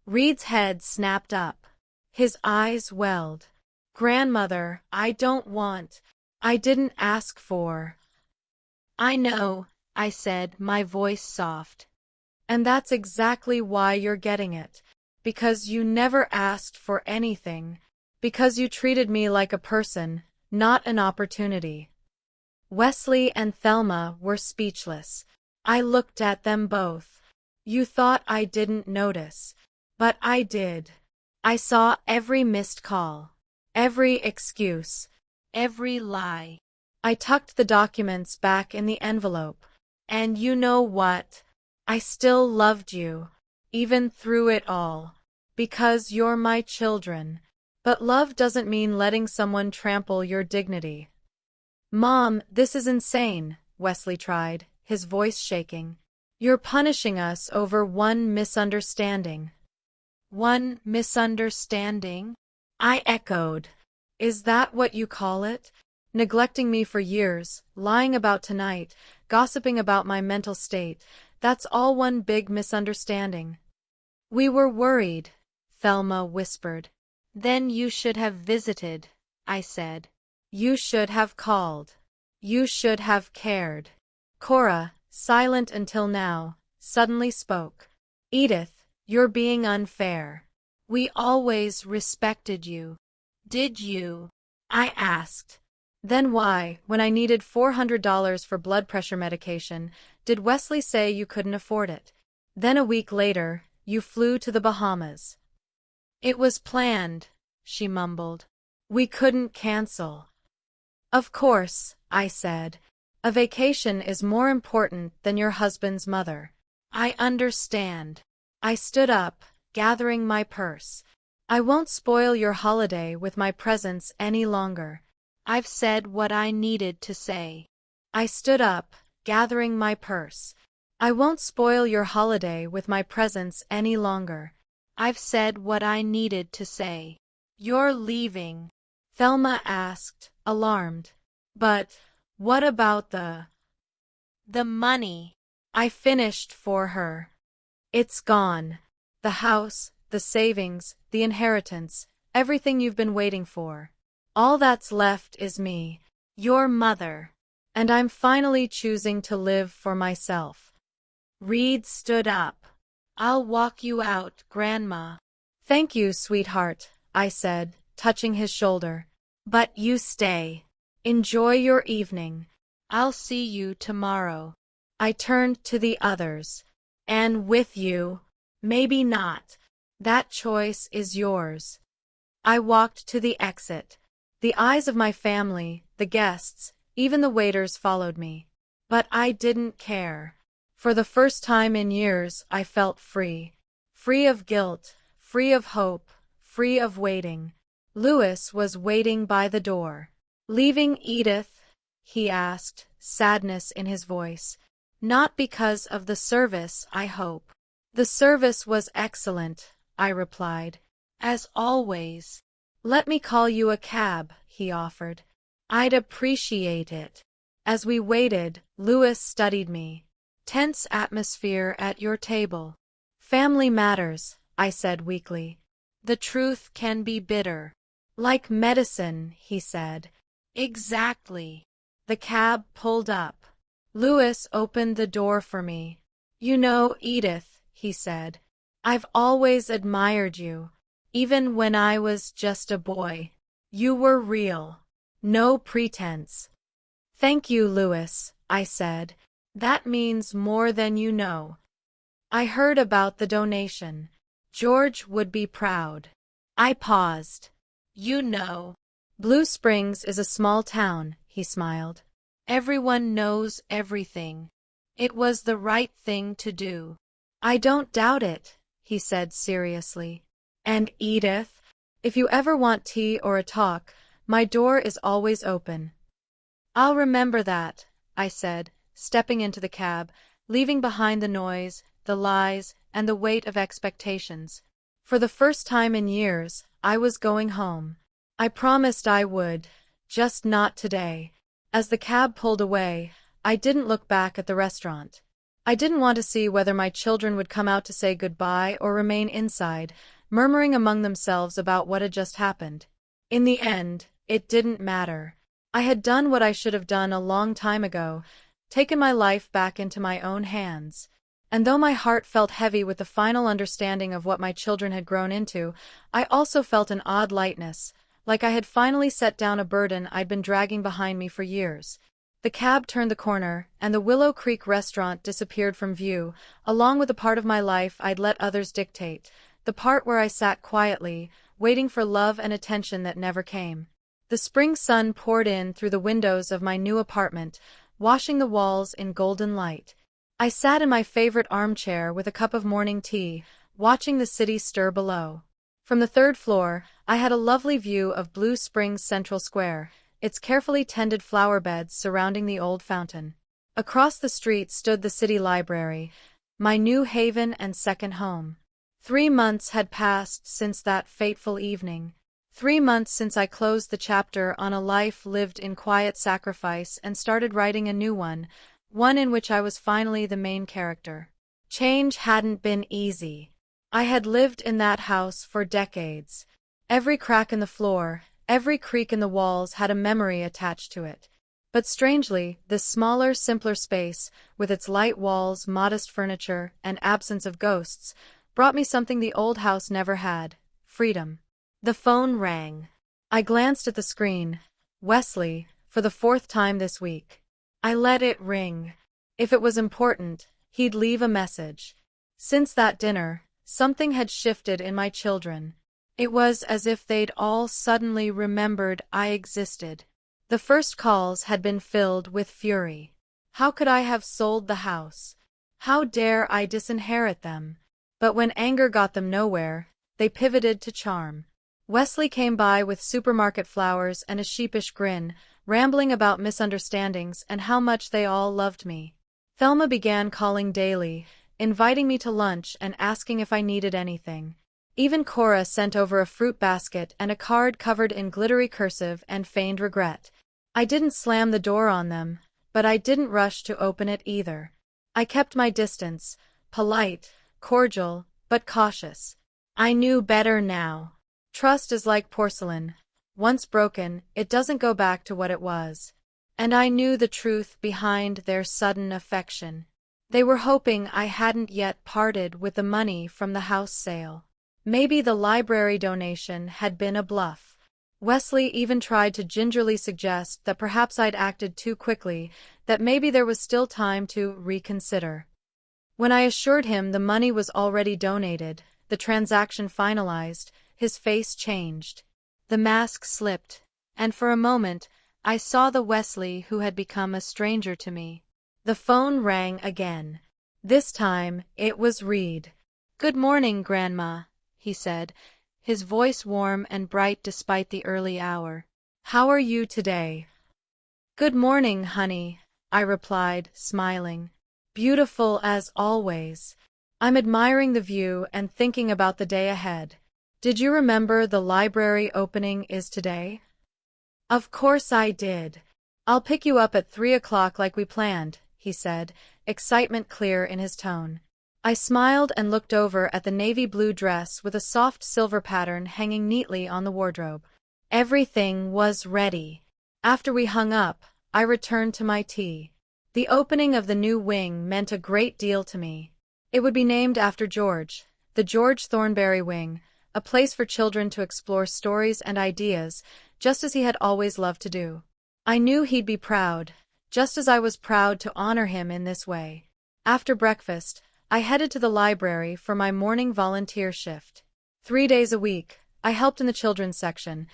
Reed's head snapped up. His eyes welled. "Grandmother, I didn't ask for." "I know," I said, my voice soft. "And that's exactly why you're getting it. because you never asked for anything, because you treated me like a person, not an opportunity." Wesley and Thelma were speechless. I looked at them both. You thought I didn't notice, but I did. I saw every missed call, every excuse, every lie. I tucked the documents back in the envelope. And you know what? I still loved you, even through it all, because you're my children. But love doesn't mean letting someone trample your dignity. "Mom, this is insane," Wesley tried, his voice shaking. "You're punishing us over one misunderstanding." "One misunderstanding?" I echoed. "Is that what you call it? Neglecting me for years, lying about tonight, gossiping about my mental state, that's all one big misunderstanding." "We were worried," Thelma whispered. "Then you should have visited," I said. "You should have called. You should have cared." Cora, silent until now, suddenly spoke. "Edith, you're being unfair. We always respected you." "Did you?" I asked. "Then why, when I needed $400 for blood pressure medication, did Wesley say you couldn't afford it? Then a week later, you flew to the Bahamas." "It was planned," she mumbled. "We couldn't cancel." "Of course," I said. "A vacation is more important than your husband's mother." "I understand." I stood up, gathering my purse. "I won't spoil your holiday with my presence any longer. I've said what I needed to say." I stood up, gathering my purse. "I won't spoil your holiday with my presence any longer. I've said what I needed to say." "You're leaving?" Thelma asked, alarmed. "But what about the money?" I finished for her. "It's gone. The house, the savings, the inheritance, everything you've been waiting for. All that's left is me, your mother. And I'm finally choosing to live for myself." Reed stood up. "I'll walk you out, Grandma." "Thank you, sweetheart," I said, touching his shoulder. "But you stay. Enjoy your evening. I'll see you tomorrow." I turned to the others. "And with you?" "Maybe not. That choice is yours." I walked to the exit. The eyes of my family, the guests, even the waiters followed me. But I didn't care. For the first time in years, I felt free. Free of guilt, free of hope, free of waiting. Louis was waiting by the door. "Leaving Edith?" he asked, sadness in his voice. "Not because of the service, I hope." "The service was excellent," I replied. "As always." "Let me call you a cab," he offered. "I'd appreciate it." As we waited, Louis studied me. "Tense atmosphere at your table." "Family matters," I said weakly. "The truth can be bitter." "Like medicine," he said. "Exactly." The cab pulled up. Louis opened the door for me. "You know, Edith," he said, "I've always admired you. Even when I was just a boy. You were real. No pretense." "Thank you, Louis," I said. "That means more than you know. I heard about the donation. George would be proud." I paused. "You know, Blue Springs is a small town," he smiled. "Everyone knows everything. It was the right thing to do." "I don't doubt it," he said seriously. "And Edith, if you ever want tea or a talk, my door is always open." "I'll remember that," I said, stepping into the cab, leaving behind the noise, the lies, and the weight of expectations. For the first time in years, I was going home. I promised I would, just not today. As the cab pulled away, I didn't look back at the restaurant. I didn't want to see whether my children would come out to say goodbye or remain inside, murmuring among themselves about what had just happened. In the end, it didn't matter. I had done what I should have done a long time ago, taken my life back into my own hands. And though my heart felt heavy with the final understanding of what my children had grown into, I also felt an odd lightness, like I had finally set down a burden I'd been dragging behind me for years. The cab turned the corner, and the Willow Creek restaurant disappeared from view, along with the part of my life I'd let others dictate, the part where I sat quietly, waiting for love and attention that never came. The spring sun poured in through the windows of my new apartment, washing the walls in golden light. I sat in my favorite armchair with a cup of morning tea, watching the city stir below. From the third floor, I had a lovely view of Blue Springs Central Square, its carefully tended flower beds surrounding the old fountain. Across the street stood the city library, my new haven and second home. 3 months had passed since that fateful evening. 3 months since I closed the chapter on a life lived in quiet sacrifice and started writing a new one in which I was finally the main character. Change hadn't been easy. I had lived in that house for decades. Every crack in the floor, every creak in the walls had a memory attached to it. But strangely, this smaller, simpler space, with its light walls, modest furniture, and absence of ghosts, brought me something the old house never had: freedom. The phone rang. I glanced at the screen. Wesley, for the 4th time this week. I let it ring. If it was important, he'd leave a message. Since that dinner, something had shifted in my children. It was as if they'd all suddenly remembered I existed. The first calls had been filled with fury. How could I have sold the house? How dare I disinherit them? But when anger got them nowhere, they pivoted to charm. Wesley came by with supermarket flowers and a sheepish grin, rambling about misunderstandings and how much they all loved me. Thelma began calling daily, inviting me to lunch and asking if I needed anything. Even Cora sent over a fruit basket and a card covered in glittery cursive and feigned regret. I didn't slam the door on them, but I didn't rush to open it either. I kept my distance, polite, cordial, but cautious. I knew better now. Trust is like porcelain. Once broken, it doesn't go back to what it was. And I knew the truth behind their sudden affection. They were hoping I hadn't yet parted with the money from the house sale. Maybe the library donation had been a bluff. Wesley even tried to gingerly suggest that perhaps I'd acted too quickly, that maybe there was still time to reconsider. When I assured him the money was already donated, the transaction finalized, his face changed. The mask slipped, and for a moment, I saw the Wesley who had become a stranger to me. The phone rang again. This time, it was Reed. "Good morning, Grandma," he said, his voice warm and bright despite the early hour. "How are you today?" "Good morning, honey," I replied, smiling. "Beautiful as always. I'm admiring the view and thinking about the day ahead. Did you remember the library opening is today?" "Of course I did. I'll pick you up at 3 o'clock like we planned," he said, excitement clear in his tone. I smiled and looked over at the navy blue dress with a soft silver pattern hanging neatly on the wardrobe. Everything was ready. After we hung up, I returned to my tea. The opening of the new wing meant a great deal to me. It would be named after George, the George Thornberry Wing, a place for children to explore stories and ideas, just as he had always loved to do. I knew he'd be proud, just as I was proud to honor him in this way. After breakfast, I headed to the library for my morning volunteer shift. 3 days a week, I helped in the children's section,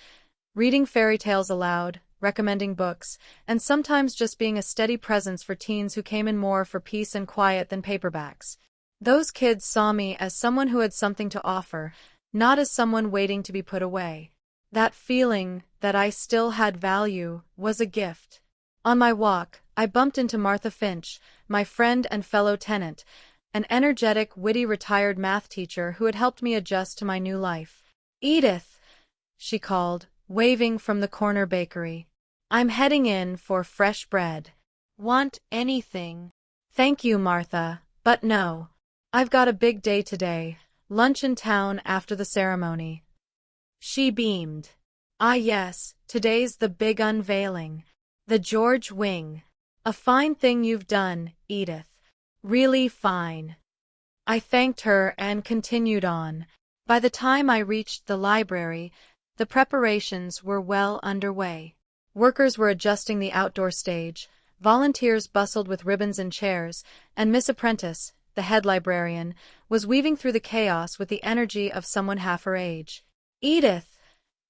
reading fairy tales aloud, recommending books, and sometimes just being a steady presence for teens who came in more for peace and quiet than paperbacks. Those kids saw me as someone who had something to offer, not as someone waiting to be put away. That feeling that I still had value was a gift. On my walk, I bumped into Martha Finch, my friend and fellow tenant, an energetic, witty retired math teacher who had helped me adjust to my new life. "Edith," she called, waving from the corner bakery. "I'm heading in for fresh bread. Want anything?" "Thank you, Martha, but no. I've got a big day today, lunch in town after the ceremony." She beamed. "Ah yes, today's the big unveiling. The George Wing. A fine thing you've done, Edith. Really fine." I thanked her and continued on. By the time I reached the library, the preparations were well underway. Workers were adjusting the outdoor stage, volunteers bustled with ribbons and chairs, and Miss Apprentice, the head librarian, was weaving through the chaos with the energy of someone half her age. "Edith!"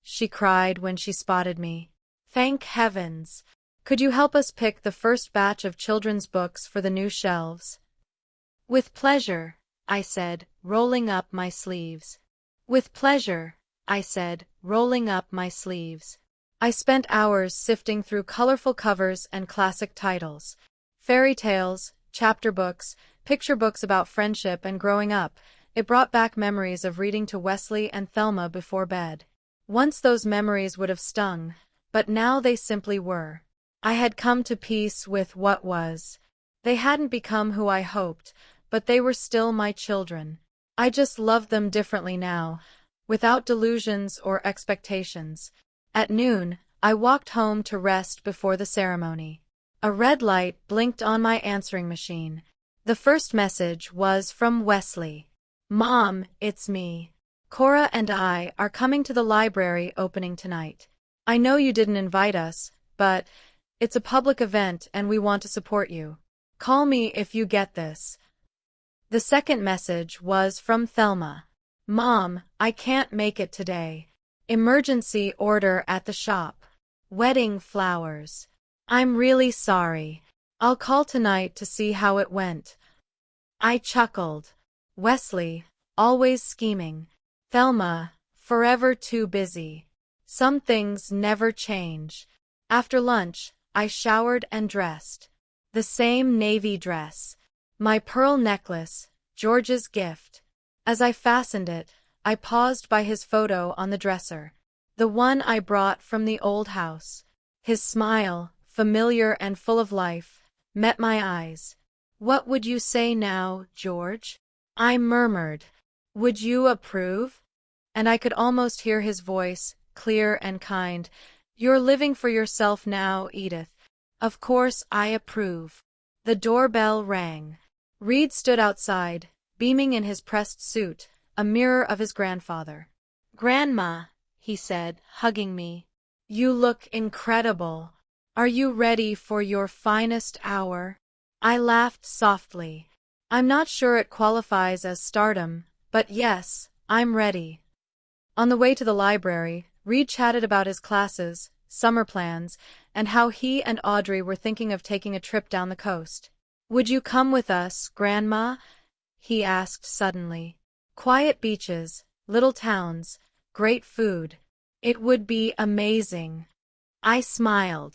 she cried when she spotted me. "Thank heavens! Could you help us pick the first batch of children's books for the new shelves?" "With pleasure," I said, rolling up my sleeves. "With pleasure," I said, rolling up my sleeves. I spent hours sifting through colorful covers and classic titles. Fairy tales, chapter books, picture books about friendship and growing up. It brought back memories of reading to Wesley and Thelma before bed. Once those memories would have stung, but now they simply were. I had come to peace with what was. They hadn't become who I hoped, but they were still my children. I just loved them differently now, without delusions or expectations. At noon, I walked home to rest before the ceremony. A red light blinked on my answering machine. The first message was from Wesley. "Mom, it's me. Cora and I are coming to the library opening tonight. I know you didn't invite us, but it's a public event and we want to support you. Call me if you get this." The second message was from Thelma. "Mom, I can't make it today. Emergency order at the shop. Wedding flowers. I'm really sorry. I'll call tonight to see how it went." I chuckled. Wesley, always scheming. Thelma, forever too busy. Some things never change. After lunch, I showered and dressed. The same navy dress. My pearl necklace, George's gift. As I fastened it, I paused by his photo on the dresser. The one I brought from the old house. His smile, familiar and full of life, met my eyes. "What would you say now, George?" I murmured. "Would you approve?" And I could almost hear his voice, clear and kind. "You're living for yourself now, Edith. Of course I approve." The doorbell rang. Reed stood outside, beaming in his pressed suit, a mirror of his grandfather. "Grandma," he said, hugging me, "you look incredible. Are you ready for your finest hour?" I laughed softly. "I'm not sure it qualifies as stardom, but yes, I'm ready." On the way to the library, Reed chatted about his classes, summer plans, and how he and Audrey were thinking of taking a trip down the coast. "Would you come with us, Grandma?" he asked suddenly. "Quiet beaches, little towns, great food. It would be amazing." I smiled.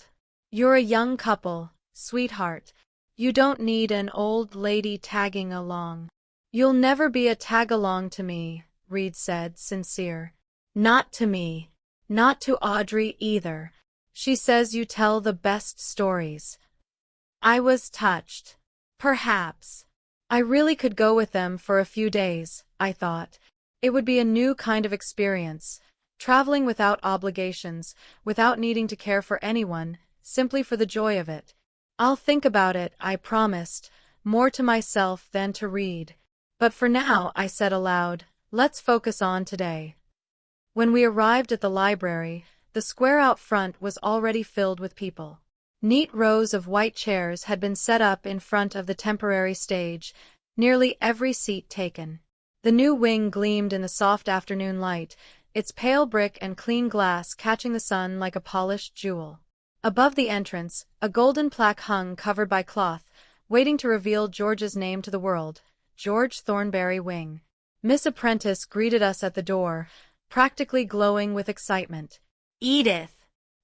"You're a young couple, sweetheart. You don't need an old lady tagging along." "You'll never be a tag-along to me," Reed said, sincere. "Not to me. Not to Audrey either. She says you tell the best stories." I was touched. Perhaps. I really could go with them for a few days, I thought. It would be a new kind of experience. Traveling without obligations, without needing to care for anyone, simply for the joy of it. "I'll think about it," I promised, more to myself than to Reed. "But for now," I said aloud, "let's focus on today." When we arrived at the library, the square out front was already filled with people. Neat rows of white chairs had been set up in front of the temporary stage, nearly every seat taken. The new wing gleamed in the soft afternoon light, its pale brick and clean glass catching the sun like a polished jewel. Above the entrance, a golden plaque hung covered by cloth, waiting to reveal George's name to the world, George Thornberry Wing. Miss Apprentice greeted us at the door, practically glowing with excitement. "Edith!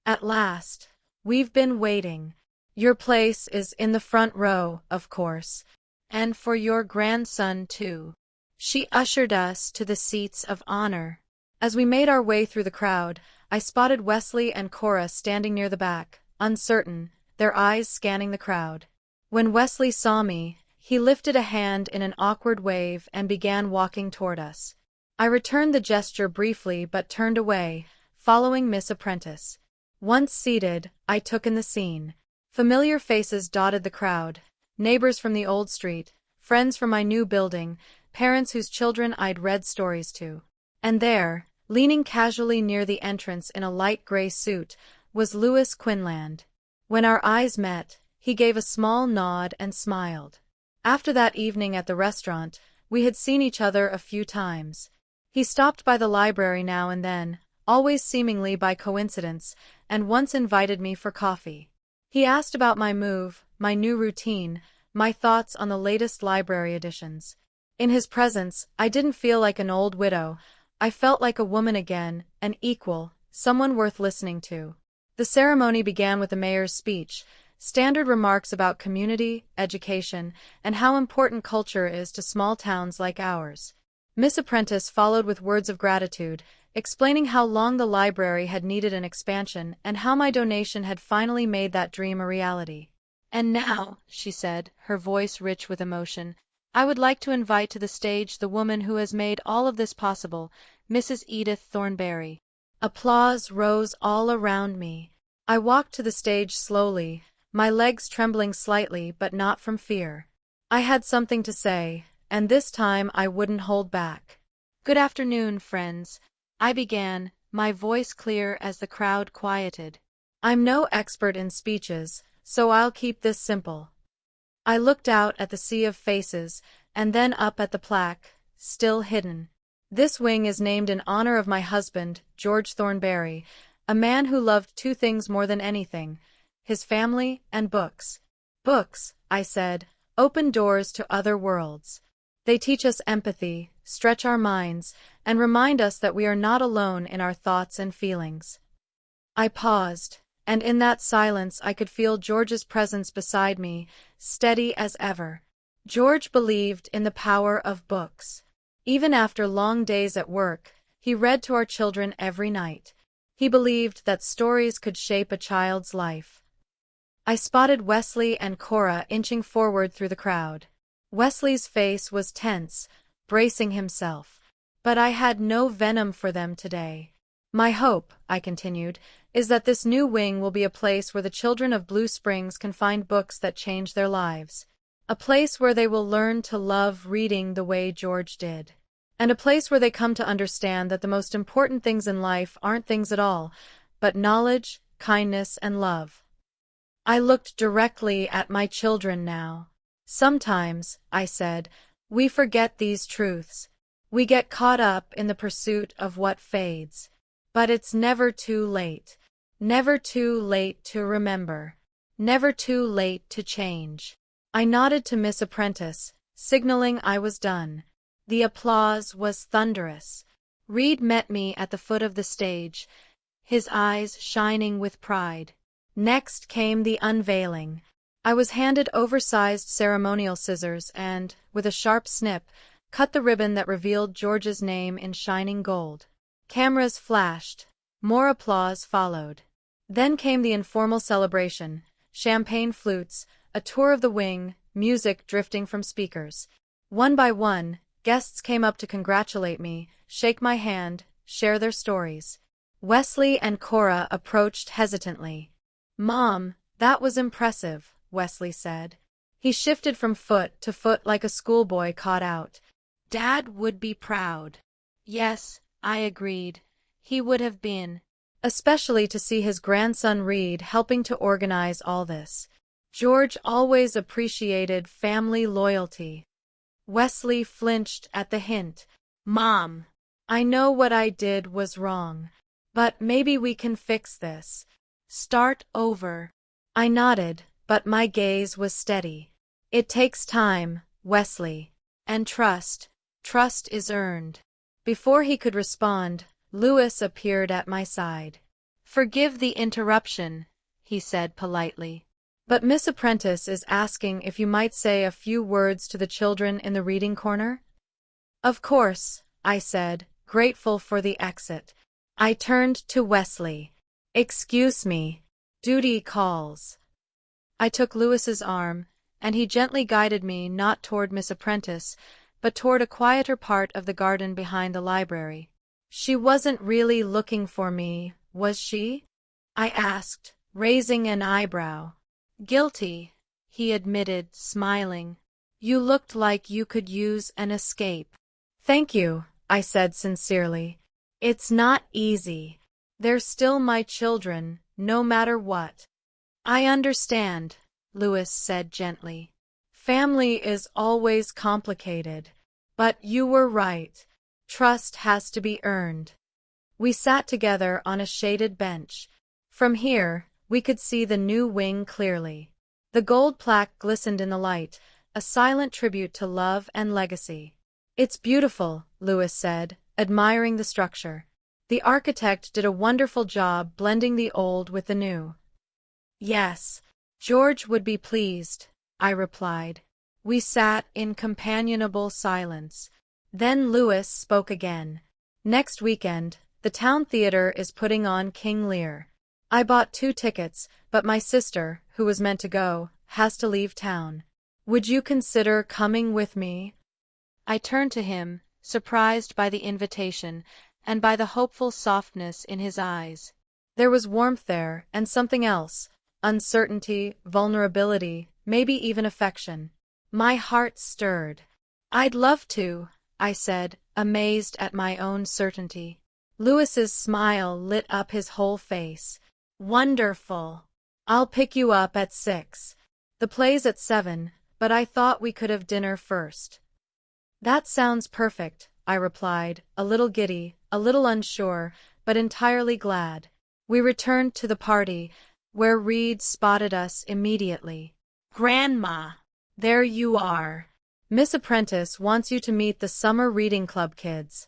At last! We've been waiting. Your place is in the front row, of course. And for your grandson, too." She ushered us to the seats of honor. As we made our way through the crowd, I spotted Wesley and Cora standing near the back, uncertain, their eyes scanning the crowd. When Wesley saw me, he lifted a hand in an awkward wave and began walking toward us. I returned the gesture briefly but turned away, following Miss Apprentice. Once seated, I took in the scene. Familiar faces dotted the crowd, neighbors from the old street, friends from my new building, parents whose children I'd read stories to. And there, leaning casually near the entrance in a light gray suit, was Louis Quinlan. When our eyes met, he gave a small nod and smiled. After that evening at the restaurant, we had seen each other a few times. He stopped by the library now and then, always seemingly by coincidence, and once invited me for coffee. He asked about my move, my new routine, my thoughts on the latest library editions. In his presence, I didn't feel like an old widow. I felt like a woman again, an equal, someone worth listening to. The ceremony began with the mayor's speech, standard remarks about community, education, and how important culture is to small towns like ours. Miss Apprentice followed with words of gratitude, explaining how long the library had needed an expansion and how my donation had finally made that dream a reality. "And now," she said, her voice rich with emotion, "I would like to invite to the stage the woman who has made all of this possible, Mrs. Edith Thornberry." Applause rose all around me. I walked to the stage slowly, my legs trembling slightly but not from fear. I had something to say, and this time I wouldn't hold back. "Good afternoon, friends," I began, my voice clear as the crowd quieted. I'm no expert in speeches, so I'll keep this simple. I looked out at the sea of faces, and then up at the plaque, still hidden. This wing is named in honor of my husband, George Thornberry, a man who loved two things more than anything: his family and books. Books, I said, open doors to other worlds. They teach us empathy, stretch our minds, and remind us that we are not alone in our thoughts and feelings. I paused, and in that silence I could feel George's presence beside me, steady as ever. George believed in the power of books. Even after long days at work, he read to our children every night. He believed that stories could shape a child's life. I spotted Wesley and Cora inching forward through the crowd. Wesley's face was tense, bracing himself. But I had no venom for them today. My hope, I continued, is that this new wing will be a place where the children of Blue Springs can find books that change their lives. A place where they will learn to love reading the way George did. And a place where they come to understand that the most important things in life aren't things at all, but knowledge, kindness, and love. I looked directly at my children now. Sometimes, I said, we forget these truths. We get caught up in the pursuit of what fades. But it's never too late. Never too late to remember. Never too late to change. I nodded to Miss Apprentice, signaling I was done. The applause was thunderous. Reed met me at the foot of the stage, his eyes shining with pride. Next came the unveiling. I was handed oversized ceremonial scissors and, with a sharp snip, cut the ribbon that revealed George's name in shining gold. Cameras flashed. More applause followed. Then came the informal celebration, champagne flutes, a tour of the wing, music drifting from speakers. One by one, guests came up to congratulate me, shake my hand, share their stories. Wesley and Cora approached hesitantly. "Mom, that was impressive," Wesley said. He shifted from foot to foot like a schoolboy caught out. "Dad would be proud." "Yes," I agreed. He would have been. Especially to see his grandson Reed helping to organize all this. George always appreciated family loyalty. Wesley flinched at the hint. "Mom, I know what I did was wrong. But maybe we can fix this. Start over." I nodded, but my gaze was steady. "It takes time, Wesley. And trust. Trust is earned." Before he could respond, Louis appeared at my side. "Forgive the interruption," he said politely. "But Miss Apprentice is asking if you might say a few words to the children in the reading corner?" "Of course," I said, grateful for the exit. I turned to Wesley. "Excuse me. Duty calls." I took Louis's arm, and he gently guided me not toward Miss Apprentice, but toward a quieter part of the garden behind the library. "She wasn't really looking for me, was she?" I asked, raising an eyebrow. "Guilty," he admitted, smiling. You looked like you could use an escape. Thank you, I said sincerely. It's not easy. They're still my children, no matter what. I understand, Louis said gently. Family is always complicated. But you were right. Trust has to be earned. We sat together on a shaded bench. From here, we could see the new wing clearly. The gold plaque glistened in the light, a silent tribute to love and legacy. It's beautiful, Louis said, admiring the structure. The architect did a wonderful job blending the old with the new. Yes, George would be pleased, I replied. We sat in companionable silence. Then Louis spoke again. Next weekend, the town theater is putting on King Lear. I bought 2 tickets, but my sister, who was meant to go, has to leave town. Would you consider coming with me? I turned to him, surprised by the invitation, and by the hopeful softness in his eyes. There was warmth there, and something else. Uncertainty, vulnerability, maybe even affection. My heart stirred. I'd love to, I said, amazed at my own certainty. Louis's smile lit up his whole face. Wonderful. I'll pick you up at 6. The play's at 7, but I thought we could have dinner first. That sounds perfect, I replied, a little giddy, a little unsure, but entirely glad. We returned to the party, where Reed spotted us immediately. Grandma, there you are. Miss Apprentice wants you to meet the summer reading club kids.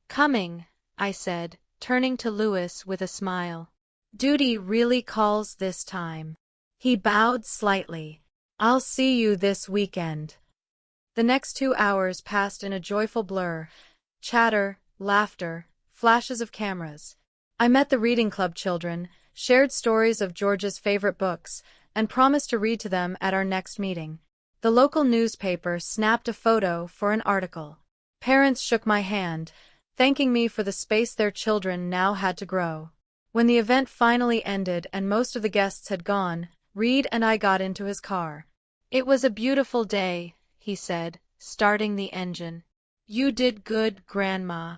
Coming, I said, turning to Louis with a smile. Duty really calls this time. He bowed slightly. I'll see you this weekend. The next 2 hours passed in a joyful blur. Chatter, laughter, flashes of cameras. I met the reading club children, shared stories of George's favorite books, and promised to read to them at our next meeting. The local newspaper snapped a photo for an article. Parents shook my hand, thanking me for the space their children now had to grow. When the event finally ended and most of the guests had gone, Reed and I got into his car. It was a beautiful day, he said, starting the engine. You did good, Grandma.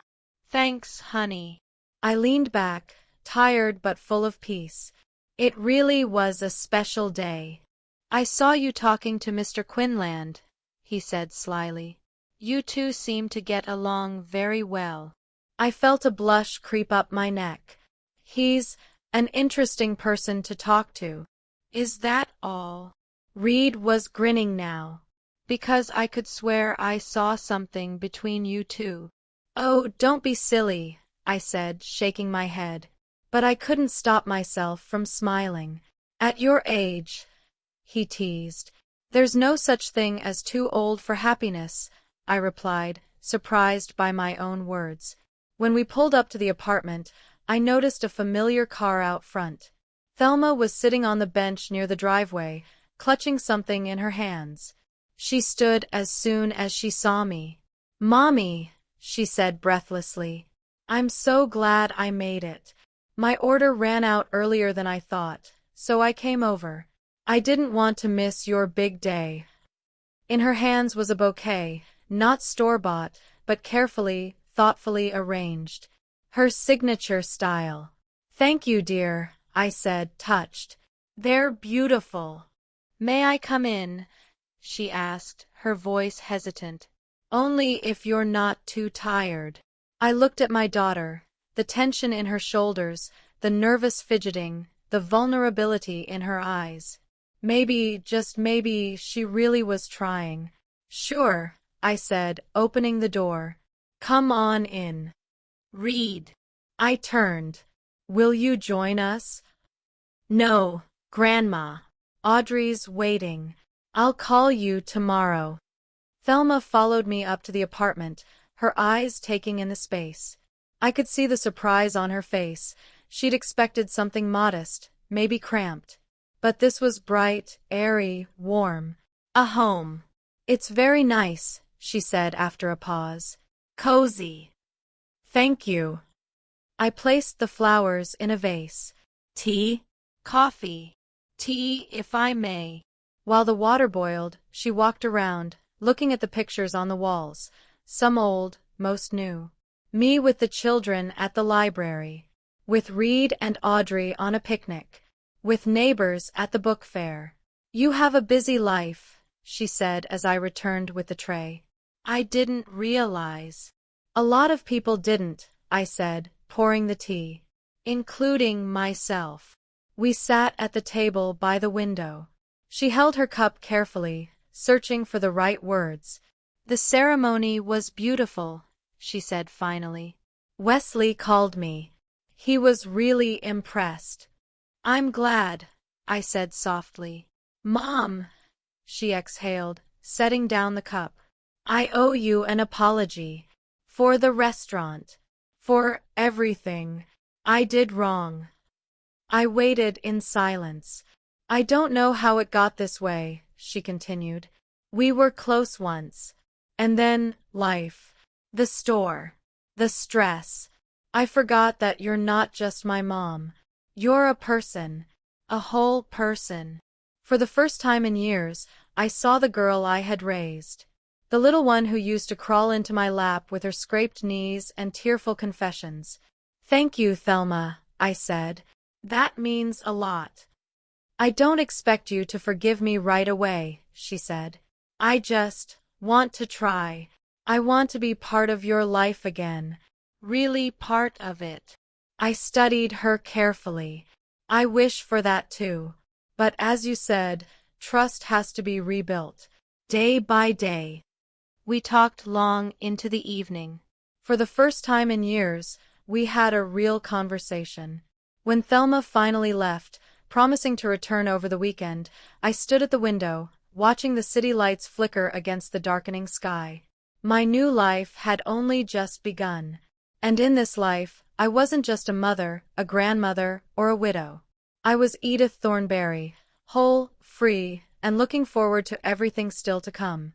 Thanks, honey. I leaned back, tired but full of peace. It really was a special day. I saw you talking to Mr. Quinlan, he said slyly. You two seem to get along very well. I felt a blush creep up my neck. He's an interesting person to talk to. Is that all? Reed was grinning now. Because I could swear I saw something between you two. Oh, don't be silly, I said, shaking my head. But I couldn't stop myself from smiling. At your age, he teased. There's no such thing as too old for happiness, I replied, surprised by my own words. When we pulled up to the apartment, I noticed a familiar car out front. Thelma was sitting on the bench near the driveway, clutching something in her hands. She stood as soon as she saw me. Mommy, she said breathlessly. I'm so glad I made it. My order ran out earlier than I thought, so I came over. I didn't want to miss your big day. In her hands was a bouquet, not store-bought, but carefully, thoughtfully arranged. Her signature style. Thank you, dear, I said, touched. They're beautiful. May I come in? She asked, her voice hesitant. Only if you're not too tired. I looked at my daughter, the tension in her shoulders, the nervous fidgeting, the vulnerability in her eyes. Maybe, just maybe, she really was trying. Sure, I said, opening the door. Come on in. Read. I turned. Will you join us? No, Grandma. Audrey's waiting. I'll call you tomorrow. Thelma followed me up to the apartment, her eyes taking in the space. I could see the surprise on her face. She'd expected something modest, maybe cramped. But this was bright, airy, warm. A home. It's very nice, she said after a pause. Cozy. Thank you. I placed the flowers in a vase. Tea? Coffee. Tea, if I may. While the water boiled, she walked around, looking at the pictures on the walls, some old, most new. Me with the children at the library. With Reed and Audrey on a picnic. With neighbors at the book fair. You have a busy life, she said as I returned with the tray. I didn't realize. A lot of people didn't, I said, pouring the tea. Including myself. We sat at the table by the window. She held her cup carefully, searching for the right words. The ceremony was beautiful, she said finally. Wesley called me. He was really impressed. I'm glad, I said softly. Mom, she exhaled, setting down the cup. I owe you an apology. For the restaurant. For everything I did wrong. I waited in silence. I don't know how it got this way, she continued. We were close once. And then, life. The store. The stress. I forgot that you're not just my mom. You're a person. A whole person. For the first time in years, I saw the girl I had raised. The little one who used to crawl into my lap with her scraped knees and tearful confessions. Thank you, Thelma, I said. That means a lot. I don't expect you to forgive me right away, she said. I just want to try. I want to be part of your life again. Really part of it. I studied her carefully. I wish for that too. But as you said, trust has to be rebuilt. Day by day. We talked long into the evening. For the first time in years, we had a real conversation. When Thelma finally left, promising to return over the weekend, I stood at the window, watching the city lights flicker against the darkening sky. My new life had only just begun. And in this life, I wasn't just a mother, a grandmother, or a widow. I was Edith Thornberry, whole, free, and looking forward to everything still to come.